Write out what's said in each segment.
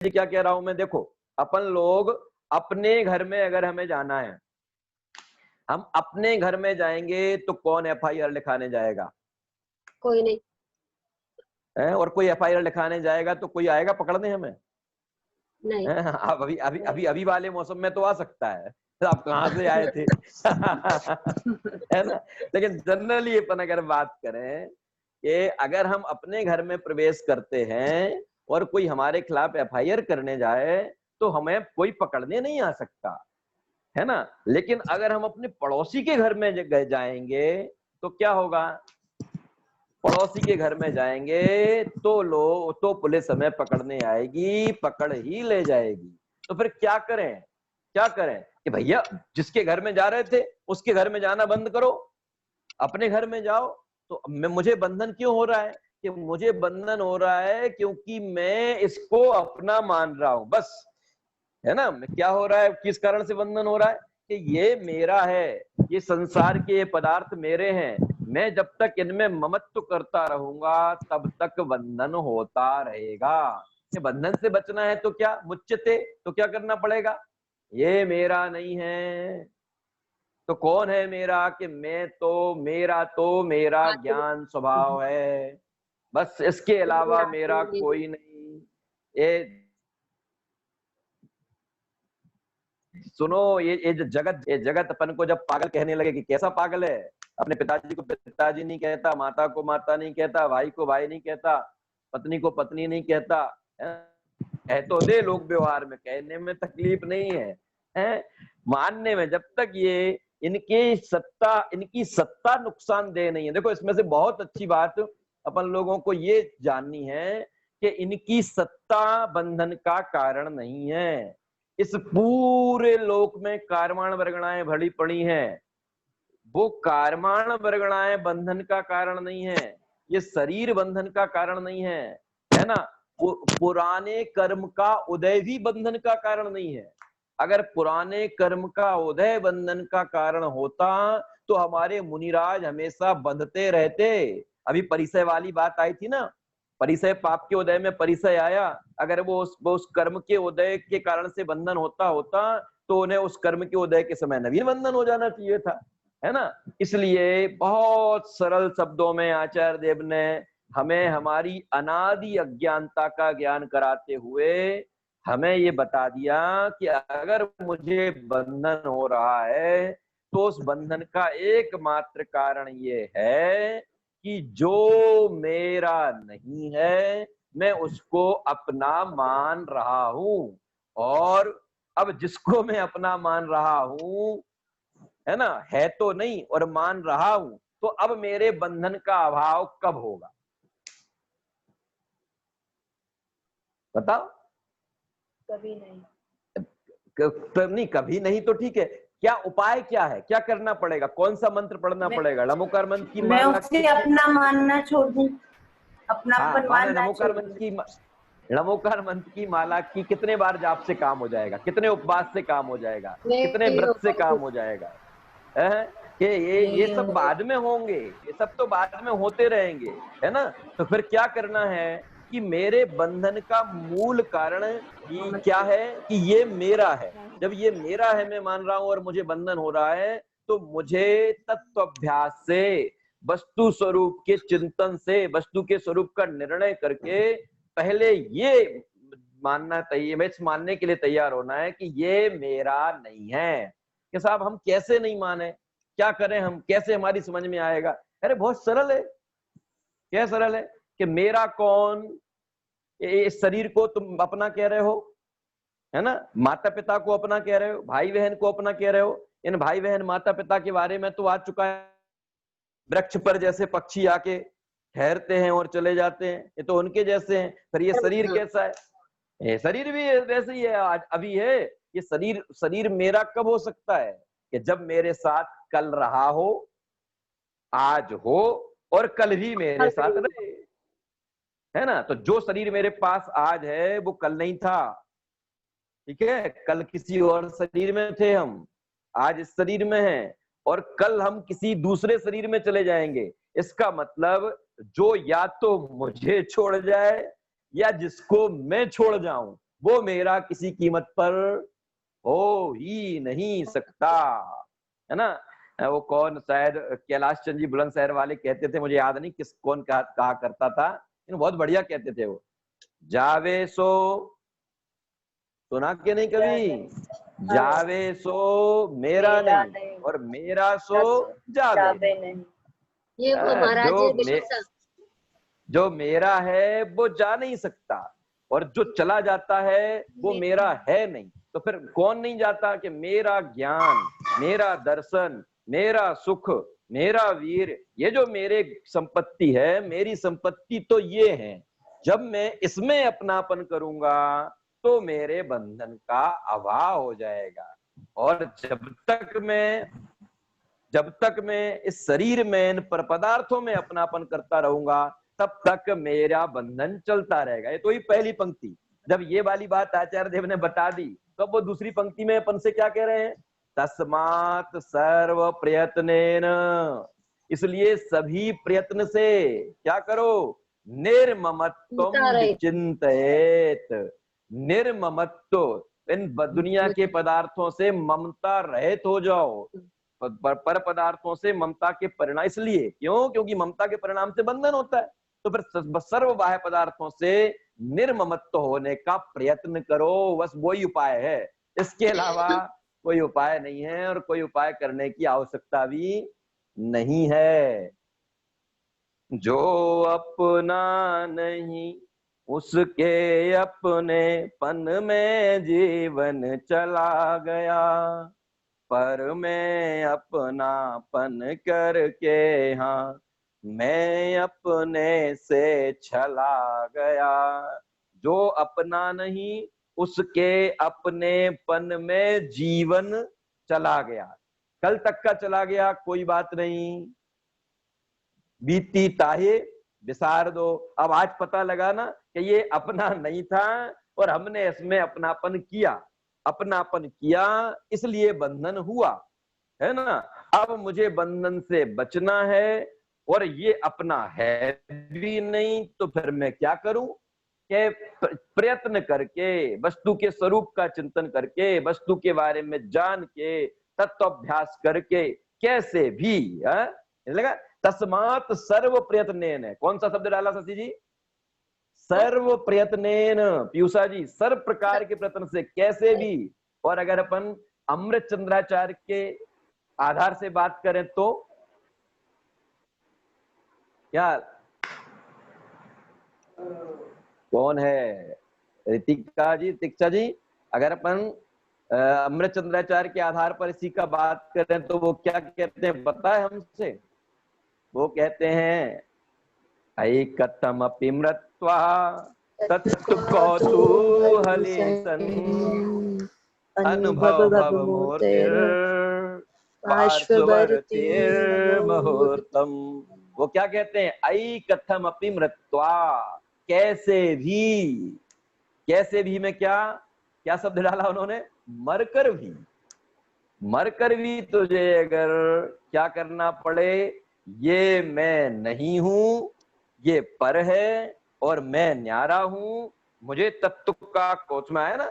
जी क्या कह रहा हूं मैं, देखो अपन लोग अपने घर में अगर हमें जाना है, हम अपने घर में जाएंगे तो कौन एफआईआर लिखाने जाएगा? कोई नहीं है? और कोई एफआईआर लिखाने जाएगा तो कोई आएगा पकड़ने हमें? नहीं अब अभी वाले मौसम में तो आ सकता है, तो आप कहाँ से आए थे? है ना? लेकिन जनरली अपन अगर बात करें कि अगर हम अपने घर में प्रवेश करते हैं और कोई हमारे खिलाफ एफआईआर करने जाए तो हमें कोई पकड़ने नहीं आ सकता, है ना? लेकिन अगर हम अपने पड़ोसी के घर में जाएंगे तो क्या होगा? पड़ोसी के घर में जाएंगे तो पुलिस हमें पकड़ने आएगी, पकड़ ही ले जाएगी। तो फिर क्या करें? क्या करें कि भैया जिसके घर में जा रहे थे उसके घर में जाना बंद करो, अपने घर में जाओ। तो मुझे बंधन क्यों हो रहा है? कि मुझे बंधन हो रहा है क्योंकि मैं इसको अपना मान रहा हूं, बस। है ना? क्या हो रहा है, किस कारण से बंधन हो रहा है? कि ये मेरा है, ये संसार के ये पदार्थ मेरे हैं, मैं जब तक इनमें ममत्व करता रहूंगा तब तक बंधन होता रहेगा। ये बंधन से बचना है तो क्या? मुच्यते, तो क्या करना पड़ेगा? ये मेरा नहीं है तो कौन है मेरा? कि मेरा तो मेरा ज्ञान स्वभाव है, बस इसके अलावा मेरा कोई नहीं। ये सुनो, ये जगत अपन को जब पागल कहने लगे कि कैसा पागल है, अपने पिताजी को पिताजी नहीं कहता, माता को माता नहीं कहता, भाई को भाई नहीं कहता, पत्नी को पत्नी नहीं कहता, कह तो दे लोक व्यवहार में, कहने में तकलीफ नहीं है, मानने में जब तक ये इनकी सत्ता नुकसानदेह नहीं है। देखो इसमें से बहुत अच्छी बात अपन लोगों को ये जाननी है कि इनकी सत्ता बंधन का कारण नहीं है। इस पूरे लोक में कारमाण वर्गणाएं भरी पड़ी हैं, वो कारमाण वर्गणाएं बंधन का कारण नहीं है, ये शरीर बंधन का कारण नहीं है ना? पुराने कर्म का उदय भी बंधन का कारण नहीं है। अगर पुराने कर्म का उदय बंधन का कारण होता तो हमारे मुनिराज हमेशा बंधते रहते। अभी परिचय वाली बात आई थी ना, परिचय पाप के उदय में परिचय आया, अगर वो उस कर्म के उदय के कारण से बंधन होता तो उन्हें उस कर्म के उदय के समय नवीन बंधन हो जाना चाहिए था, है ना? इसलिए बहुत सरल शब्दों में आचार्य देव ने हमें हमारी अनादि अज्ञानता का ज्ञान कराते हुए हमें ये बता दिया कि अगर मुझे बंधन हो रहा है तो उस बंधन का एकमात्र कारण ये है कि जो मेरा नहीं है मैं उसको अपना मान रहा हूं, और अब जिसको मैं अपना मान रहा हूं, है ना, है तो नहीं और मान रहा हूं, तो अब मेरे बंधन का अभाव कब होगा? बताओ। कभी नहीं। नहीं, कभी नहीं तो ठीक है, क्या उपाय क्या है, क्या करना पड़ेगा, कौन सा मंत्र पढ़ना पड़ेगा? नमोकार मंत्र की मैं माला उससे अपना मानना छोड़ दूं, अपना हाँ, मानना नमोकार छोड़ मंत्र दूं। की नमोकार मंत्र की माला की कितने बार जाप से काम हो जाएगा, कितने उपवास से काम हो जाएगा, कितने नहीं व्रत से होगा काम कुछ, हो जाएगा? है कि ये नहीं सब होगा। बाद में होंगे, ये सब तो बाद में होते रहेंगे, है ना? तो फिर क्या करना है कि मेरे बंधन का मूल कारण ये क्या है कि ये मेरा है। जब ये मेरा है, मैं मान रहा हूं और मुझे बंधन हो रहा है, तो मुझे तत्व अभ्यास से, वस्तु स्वरूप के चिंतन से, वस्तु के स्वरूप का निर्णय करके पहले ये मानना चाहिए, मैं इस मानने के लिए तैयार होना है कि ये मेरा नहीं है। कि साहब हम कैसे नहीं माने, क्या करें, हम कैसे, हमारी समझ में आएगा? अरे बहुत सरल है। क्या सरल है? कि मेरा कौन, इस शरीर को तुम अपना कह रहे हो, है ना? माता पिता को अपना कह रहे हो, भाई बहन को अपना कह रहे हो। इन भाई बहन माता पिता के बारे में तो आ चुका है, वृक्ष पर जैसे पक्षी आके ठहरते हैं और चले जाते हैं, ये तो उनके जैसे हैं। फिर ये शरीर कैसा है? ये शरीर भी वैसे ही है, आज अभी है। ये शरीर मेरा कब हो सकता है? कि जब मेरे साथ कल रहा हो, आज हो और कल भी मेरे साथ रहे, है ना? तो जो शरीर मेरे पास आज है वो कल नहीं था, ठीक है? कल किसी और शरीर में थे हम, आज इस शरीर में हैं, और कल हम किसी दूसरे शरीर में चले जाएंगे। इसका मतलब जो या तो मुझे छोड़ जाए या जिसको मैं छोड़ जाऊं, वो मेरा किसी कीमत पर हो ही नहीं सकता, है ना। वो कौन, शायद कैलाश चंद जी बुलंदशहर वाले कहते थे, मुझे याद नहीं कौन कहा करता था, लेकिन बहुत बढ़िया कहते थे वो, जावे सो, सुना के नहीं कभी, जावे सो मेरा नहीं, और मेरा सो जावे नहीं। ये महाराज बिशप जो मेरा है वो जा नहीं सकता, और जो चला जाता है वो मेरा है नहीं। तो फिर कौन नहीं जाता, कि मेरा ज्ञान, मेरा दर्शन, मेरा सुख, मेरा वीर, ये जो मेरे संपत्ति है, मेरी संपत्ति तो ये है। जब मैं इसमें अपनापन करूंगा तो मेरे बंधन का अभाव हो जाएगा। और जब तक मैं इस शरीर में, इन पर पदार्थों में अपनापन करता रहूंगा, तब तक मेरा बंधन चलता रहेगा। ये तो ही पहली पंक्ति। जब ये वाली बात आचार्य देव ने बता दी, तो वो दूसरी पंक्ति में अपन से क्या कह रहे हैं, तस्मात् सर्व प्रयत्नेन, इसलिए सभी प्रयत्न से क्या करो, निर्ममत्वम विचिंतयेत, निर्ममत्व, इन दुनिया के पदार्थों से ममता रहित हो जाओ, पर पदार्थों से ममता के परिणाम, इसलिए क्यों, क्योंकि ममता के परिणाम से बंधन होता है। तो फिर सर्व बाह्य पदार्थों से निर्ममत्व होने का प्रयत्न करो, बस वही उपाय है, इसके अलावा कोई उपाय नहीं है, और कोई उपाय करने की आवश्यकता भी नहीं है। जो अपना नहीं उसके अपनेपन में जीवन चला गया, पर मैं अपनापन करके, हाँ मैं अपने से चला गया। जो अपना नहीं उसके अपनेपन में जीवन चला गया। कल तक का चला गया कोई बात नहीं, बीती ताहे विसार दो। अब आज पता लगा ना कि ये अपना नहीं था, और हमने इसमें अपनापन किया, इसलिए बंधन हुआ, है ना। अब मुझे बंधन से बचना है, और ये अपना है भी नहीं, तो फिर मैं क्या करूं, कि प्रयत्न करके, वस्तु के स्वरूप का चिंतन करके, वस्तु के बारे में जान के, तत्वाभ्यास करके, कैसे भी लगा। तस्मात् सर्व प्रयत्नेन है, कौन सा शब्द डाला शशि जी, सर्व प्रयत्नेन, पीयूषा जी, सर्व प्रकार के प्रयत्न से, कैसे भी। और अगर अपन अमृत चंद्राचार्य के आधार से बात करें तो क्या, कौन है, ऋतिका जी, दीक्षा जी, अगर अपन अमृत चंद्राचार्य के आधार पर इसी का बात करें तो वो क्या कहते हैं पता है हमसे, वो कहते हैं ऐकतम अपि मृत्वा तत्तु कौतूहले सन् अनुभव भव मूर्तिर् पार्श्ववर्तीर् मुहूर्तम। वो क्या कहते हैं, ऐकथम अपि मृत्वा, कैसे भी में क्या शब्द डाला उन्होंने, मरकर भी तुझे अगर क्या करना पड़े, ये मैं नहीं हूं, ये पर है, और मैं न्यारा हूं। मुझे तत्व का कोच में आया ना,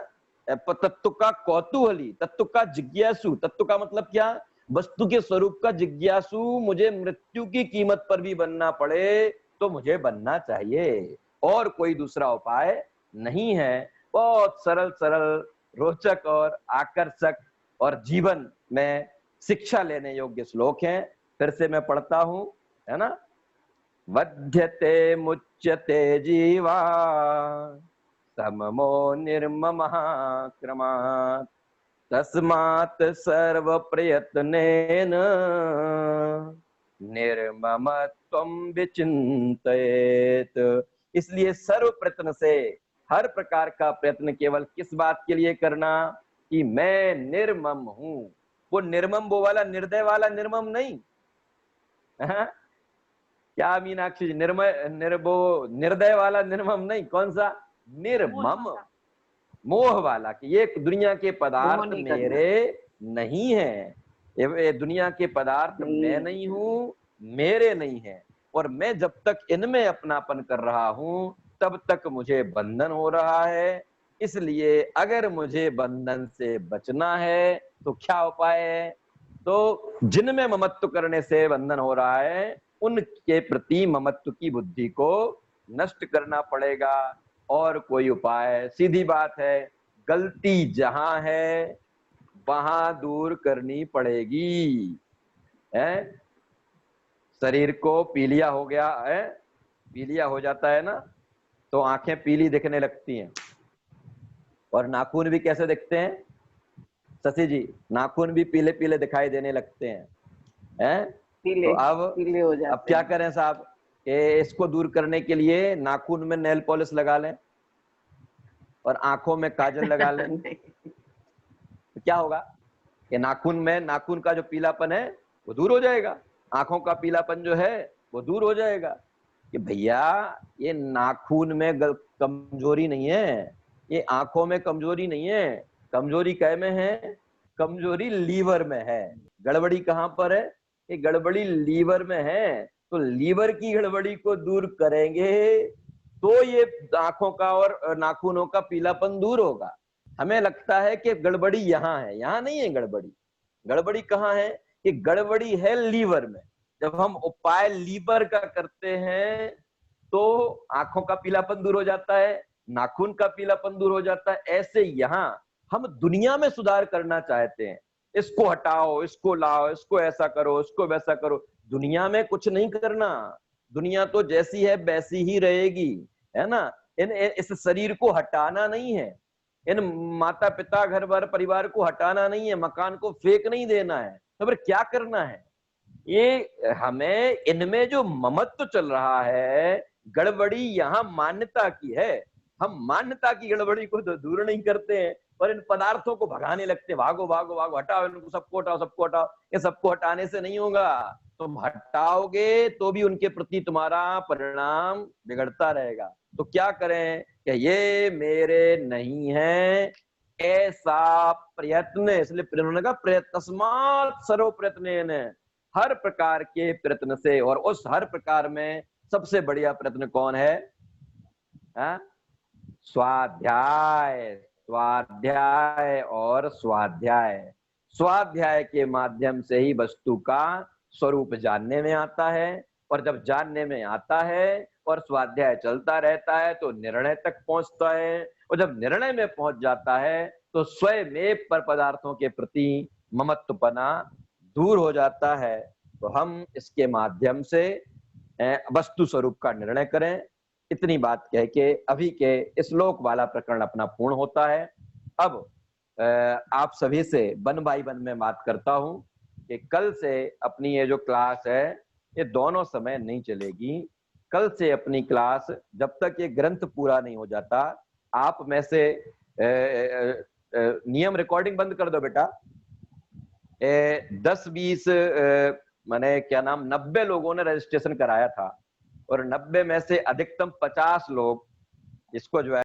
तत्व का कौतूहली, तत्व का जिज्ञासु, तत्व का मतलब क्या, वस्तु के स्वरूप का जिज्ञासु, मुझे मृत्यु की कीमत पर भी बनना पड़े तो मुझे बनना चाहिए, और कोई दूसरा उपाय नहीं है। बहुत सरल रोचक और आकर्षक और जीवन में शिक्षा लेने योग्य श्लोक हैं। फिर से मैं पढ़ता हूं, है ना। वध्यते मुच्यते जीवा सममो निर्ममः क्रमात्, तस्मात् सर्व प्रयत्नेन निर्ममत्वं विचिन्तयेत्। इसलिए सर्व प्रयत्न से, हर प्रकार का प्रयत्न केवल किस बात के लिए करना, कि मैं निर्मम हूं। वो निर्मम, वो वाला निर्दय वाला निर्मम नहीं, क्या मीनाक्षी जी, निर्दय वाला निर्मम नहीं, कौन सा, निर्मम, मोह वाला, कि ये दुनिया के पदार्थ मेरे नहीं है, ये दुनिया के पदार्थ मैं नहीं हूं, मेरे नहीं है, और मैं जब तक इनमें अपनापन कर रहा हूं तब तक मुझे बंधन हो रहा है। इसलिए अगर मुझे बंधन से बचना है तो क्या उपाय है? तो जिनमें ममत्व करने से बंधन हो रहा है उनके प्रति ममत्व की बुद्धि को नष्ट करना पड़ेगा। और कोई उपाय? सीधी बात है, गलती जहां है वहां दूर करनी पड़ेगी। है, शरीर को पीलिया हो गया है, पीलिया हो जाता है ना, तो आंखें पीली दिखने लगती हैं। और नाखून भी कैसे दिखते हैं शशि जी? नाखून भी पीले पीले दिखाई देने लगते हैं। हैं? तो पीले हो जाते अब क्या करें साहब? इसको दूर करने के लिए नाखून में नेल पॉलिश लगा लें और आंखों में काजल लगा लें। तो क्या होगा? कि नाखून का जो पीलापन है वो दूर हो जाएगा, आंखों का पीलापन जो है वो दूर हो जाएगा। कि भैया ये नाखून में कमजोरी नहीं है, ये आंखों में कमजोरी नहीं है। कमजोरी कै में है? कमजोरी लीवर में है। गड़बड़ी कहां पर है? ये गड़बड़ी लीवर में है। तो लीवर की गड़बड़ी को दूर करेंगे तो ये आंखों का और नाखूनों का पीलापन दूर होगा। हमें लगता है कि गड़बड़ी यहाँ है, यहाँ नहीं है गड़बड़ी। गड़बड़ी कहाँ है? कि गड़बड़ी है लीवर में। जब हम उपाय लीवर का करते हैं तो आंखों का पीलापन दूर हो जाता है, नाखून का पीलापन दूर हो जाता है। ऐसे यहाँ हम दुनिया में सुधार करना चाहते हैं, इसको हटाओ, इसको लाओ, इसको ऐसा करो, इसको वैसा करो। दुनिया में कुछ नहीं करना, दुनिया तो जैसी है वैसी ही रहेगी, है ना। इस शरीर को हटाना नहीं है, इन माता पिता घर बार परिवार को हटाना नहीं है, मकान को फेंक नहीं देना है। तो फिर क्या करना है? ये हमें इनमें जो ममत्व चल रहा है, गड़बड़ी यहाँ मान्यता की है। हम मान्यता की गड़बड़ी को तो दूर नहीं करते हैं और इन पदार्थों को भगाने लगते हैं, भागो भागो भागो, हटाओ इनको, सबको हटाओ, सबको हटाओ। ये सबको हटाने से नहीं होगा, तुम हटाओगे तो भी उनके प्रति तुम्हारा परिणाम बिगड़ता रहेगा। तो क्या करें कि ये मेरे नहीं है ऐसा प्रयत्न, इसलिए उन्होंने कहा प्रयत्नस्मात् सर्व प्रयत्न, हर प्रकार के प्रयत्न से। और उस हर प्रकार में सबसे बढ़िया प्रयत्न कौन है? स्वाध्याय, स्वाध्याय और स्वाध्याय। स्वाध्याय के माध्यम से ही वस्तु का स्वरूप जानने में आता है, और जब जानने में आता है और स्वाध्याय चलता रहता है तो निर्णय तक पहुंचता है, और जब निर्णय में पहुंच जाता है तो स्वयं में पर पदार्थों के प्रति ममत्वपना दूर हो जाता है। तो हम इसके माध्यम से वस्तु स्वरूप का निर्णय करें। इतनी बात कह के अभी के श्लोक वाला प्रकरण अपना पूर्ण होता है। अब आप सभी से वन बाई वन में बात करता हूं कि कल से अपनी ये जो क्लास है ये दोनों समय नहीं चलेगी। कल से अपनी क्लास जब तक ये ग्रंथ पूरा नहीं हो जाता, आप में से नियम रिकॉर्डिंग बंद कर दो बेटा। 10-20 माने क्या नाम 90 लोगों ने रजिस्ट्रेशन कराया था और 90 में से अधिकतम 50 लोग इसको जो है